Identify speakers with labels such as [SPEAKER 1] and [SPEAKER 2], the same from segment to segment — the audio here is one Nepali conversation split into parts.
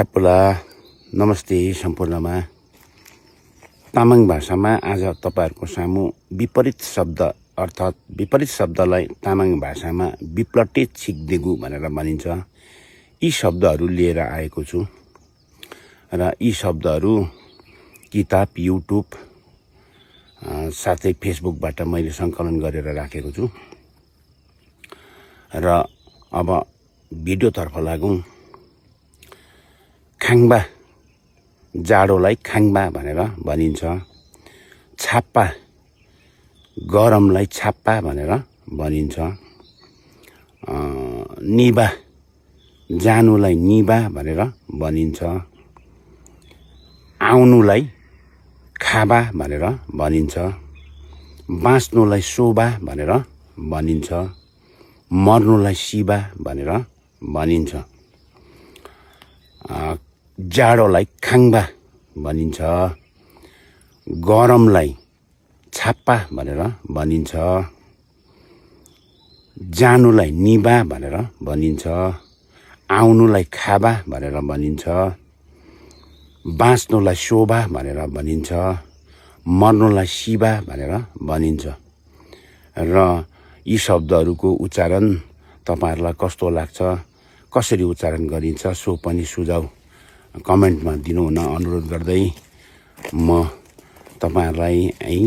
[SPEAKER 1] ठ्याप्पुला नमस्ते सम्पूर्णमा। तामाङ भाषामा आज तपाईहरुको सामु विपरीत शब्द अर्थात विपरीत शब्दलाई तामाङ भाषामा विपलट्टे छिक्देगु भनेर भनिन्छ। यी शब्दहरू लिएर आएको छु र यी शब्दहरू किताब, युट्युब साथै फेसबुकबाट मैले संकलन गरेर राखेको छु र अब भिडियोतर्फ लागौं। खाङबा, जाडोलाई खाङबा भनेर भनिन्छ। छाप्पा, गरमलाई छाप्पा भनेर भनिन्छ। निबा, जानुलाई निबा भनेर भनिन्छ। आउनुलाई खाबा भनेर भनिन्छ। बाँच्नुलाई शोभा भनेर भनिन्छ। मर्नुलाई शिबा भनेर भनिन्छ। जाडोलाई खाङबा भनिन्छ। गरमलाई छाप्पा भनेर भनिन्छ। जानुलाई निबा भनेर भनिन्छ। आउनुलाई खाबा भनेर भनिन्छ। बाँच्नुलाई शोभा भनेर भनिन्छ। मर्नुलाई शिबा भनेर भनिन्छ। र यी शब्दहरूको उच्चारण तपाईहरुलाई कस्तो लाग्छ, कसरी उच्चारण गरिन्छ सो पनि सुझाव कमेन्टमा दिनुहुन अनुरोध गर्दै म तपाईहरुलाई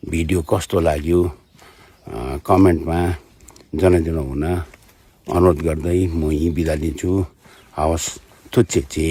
[SPEAKER 1] भिडियो कस्तो लाग्यो कमेन्टमा जनाइदिनु हुन अनुरोध गर्दै म यही बिदा लिन्छु। हवस्, थुच्चे।